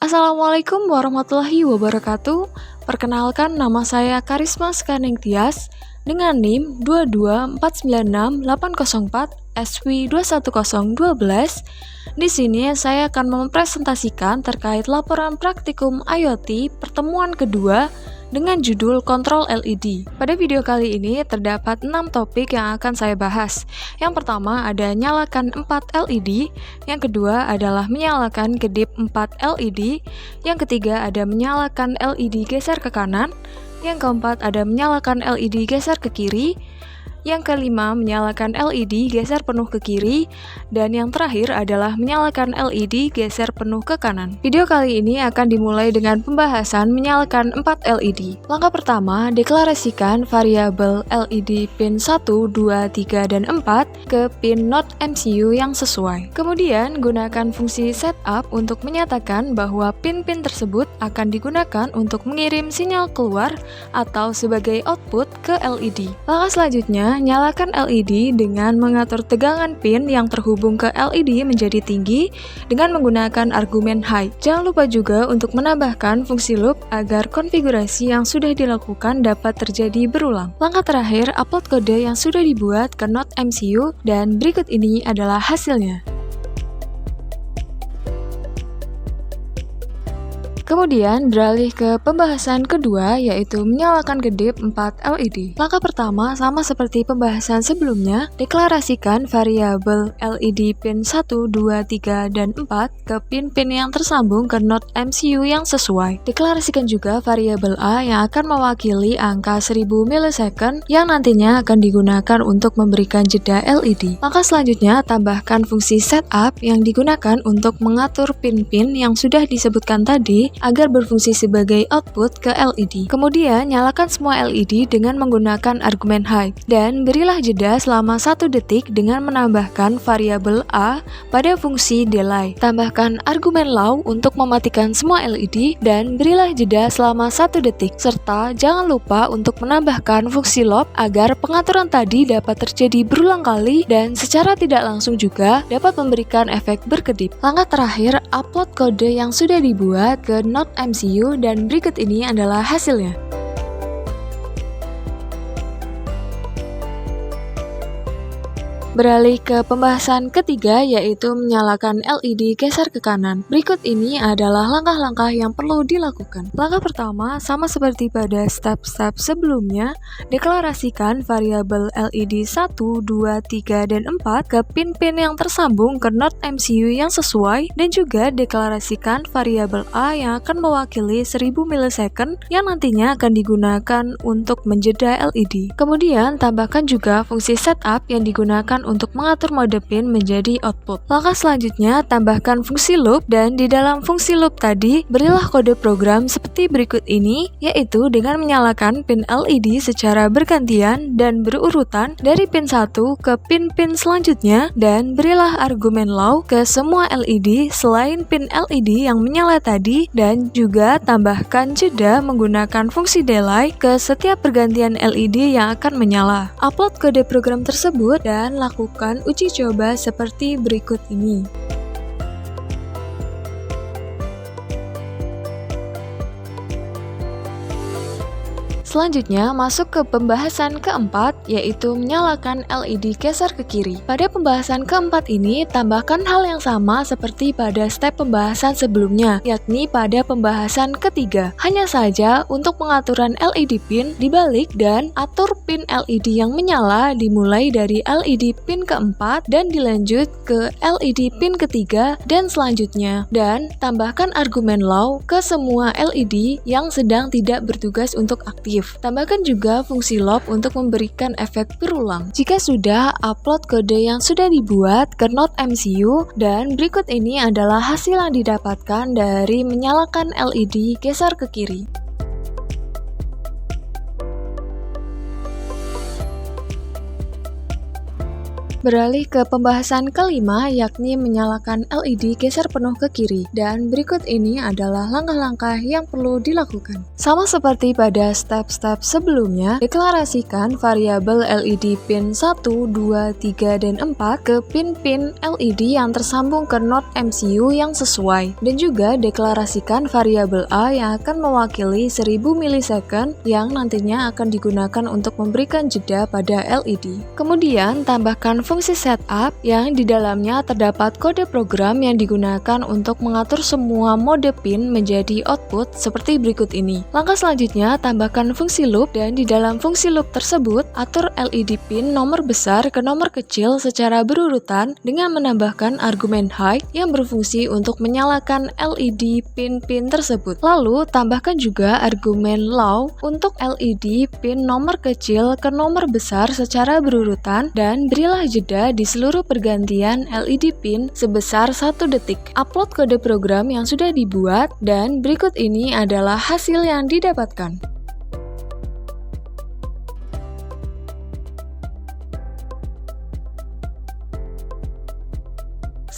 Assalamualaikum warahmatullahi wabarakatuh. Perkenalkan, nama saya Karisma Skaning Tias dengan NIM 224968804 SW21012. Di sini saya akan mempresentasikan terkait laporan praktikum IoT pertemuan kedua dengan judul Kontrol LED. Pada video kali ini terdapat 6 topik yang akan saya bahas. Yang pertama ada nyalakan 4 LED, yang kedua adalah menyalakan kedip 4 LED, yang ketiga ada menyalakan LED geser ke kanan, yang keempat ada menyalakan LED geser ke kiri, yang kelima menyalakan LED geser penuh ke kiri, dan yang terakhir adalah menyalakan LED geser penuh ke kanan. Video kali ini akan dimulai dengan pembahasan menyalakan 4 LED. Langkah pertama, deklarasikan variabel LED pin 1, 2, 3, dan 4 ke pin Node MCU yang sesuai. Kemudian, gunakan fungsi setup untuk menyatakan bahwa pin-pin tersebut akan digunakan untuk mengirim sinyal keluar atau sebagai output ke LED. Langkah selanjutnya, nyalakan LED dengan mengatur tegangan pin yang terhubung ke LED menjadi tinggi dengan menggunakan argumen high. Jangan lupa juga untuk menambahkan fungsi loop agar konfigurasi yang sudah dilakukan dapat terjadi berulang. Langkah terakhir, upload kode yang sudah dibuat ke Node MCU dan berikut ini adalah hasilnya. Kemudian beralih ke pembahasan kedua, yaitu menyalakan kedip 4 LED. Langkah pertama sama seperti pembahasan sebelumnya, deklarasikan variabel LED pin 1, 2, 3, dan 4 ke pin-pin yang tersambung ke Node MCU yang sesuai. Deklarasikan juga variabel A yang akan mewakili angka 1000 millisecond yang nantinya akan digunakan untuk memberikan jeda LED. Langkah selanjutnya, tambahkan fungsi setup yang digunakan untuk mengatur pin-pin yang sudah disebutkan tadi agar berfungsi sebagai output ke LED. Kemudian, nyalakan semua LED dengan menggunakan argumen high, dan berilah jeda selama 1 detik dengan menambahkan variabel A pada fungsi delay. Tambahkan argumen low untuk mematikan semua LED, dan berilah jeda selama 1 detik, serta jangan lupa untuk menambahkan fungsi loop agar pengaturan tadi dapat terjadi berulang kali dan secara tidak langsung juga dapat memberikan efek berkedip. Langkah terakhir, upload kode yang sudah dibuat ke Node MCU dan berikut ini adalah hasilnya. Beralih ke pembahasan ketiga, yaitu menyalakan LED geser ke kanan. Berikut ini adalah langkah-langkah yang perlu dilakukan. Langkah pertama, sama seperti pada step-step sebelumnya, deklarasikan variabel LED 1, 2, 3, dan 4 ke pin-pin yang tersambung ke Node MCU yang sesuai, dan juga deklarasikan variabel A yang akan mewakili 1000 millisecond yang nantinya akan digunakan untuk menjeda LED. Kemudian, tambahkan juga fungsi setup yang digunakan untuk mengatur mode pin menjadi output. Langkah selanjutnya, tambahkan fungsi loop, dan di dalam fungsi loop tadi, berilah kode program seperti berikut ini, yaitu dengan menyalakan pin LED secara bergantian dan berurutan dari pin 1 ke pin-pin selanjutnya, dan berilah argumen low ke semua LED selain pin LED yang menyala tadi, dan juga tambahkan jeda menggunakan fungsi delay ke setiap pergantian LED yang akan menyala. Upload kode program tersebut dan lakukan uji coba seperti berikut ini. Selanjutnya, masuk ke pembahasan keempat, yaitu menyalakan LED geser ke kiri. Pada pembahasan keempat ini, tambahkan hal yang sama seperti pada step pembahasan sebelumnya, yakni pada pembahasan ketiga. Hanya saja, untuk pengaturan LED pin dibalik dan atur pin LED yang menyala dimulai dari LED pin keempat dan dilanjut ke LED pin ketiga dan selanjutnya. Dan tambahkan argumen low ke semua LED yang sedang tidak bertugas untuk aktif. Tambahkan juga fungsi loop untuk memberikan efek berulang. Jika sudah, upload kode yang sudah dibuat ke Node MCU, dan berikut ini adalah hasil yang didapatkan dari menyalakan LED geser ke kiri. beralih ke pembahasan kelima, yakni menyalakan LED geser penuh ke kiri. Dan berikut ini adalah langkah-langkah yang perlu dilakukan. Sama seperti pada step-step sebelumnya, deklarasikan variabel LED pin 1, 2, 3, dan 4 ke pin-pin LED yang tersambung ke not MCU yang sesuai. Dan juga deklarasikan variabel A yang akan mewakili 1000 milisecond yang nantinya akan digunakan untuk memberikan jeda pada LED. Kemudian, tambahkan fungsi setup yang di dalamnya terdapat kode program yang digunakan untuk mengatur semua mode pin menjadi output seperti berikut ini. Langkah selanjutnya, tambahkan fungsi loop dan di dalam fungsi loop tersebut, atur LED pin nomor besar ke nomor kecil secara berurutan dengan menambahkan argumen height yang berfungsi untuk menyalakan LED pin-pin tersebut. Lalu, tambahkan juga argumen low untuk LED pin nomor kecil ke nomor besar secara berurutan dan berilah jeda di seluruh pergantian LED pin sebesar 1 detik. Upload kode program yang sudah dibuat dan berikut ini adalah hasil yang didapatkan.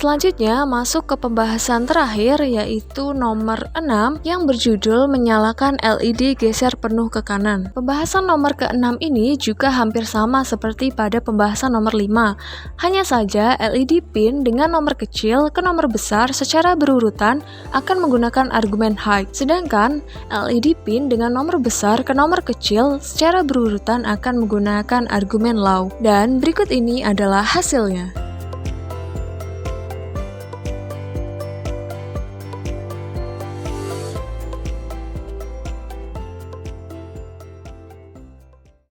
Selanjutnya masuk ke pembahasan terakhir, yaitu nomor 6 yang berjudul menyalakan LED geser penuh ke kanan. Pembahasan nomor ke-6 ini juga hampir sama seperti pada pembahasan nomor 5. Hanya saja LED pin dengan nomor kecil ke nomor besar secara berurutan akan menggunakan argumen height. Sedangkan LED pin dengan nomor besar ke nomor kecil secara berurutan akan menggunakan argumen low. Dan berikut ini adalah hasilnya.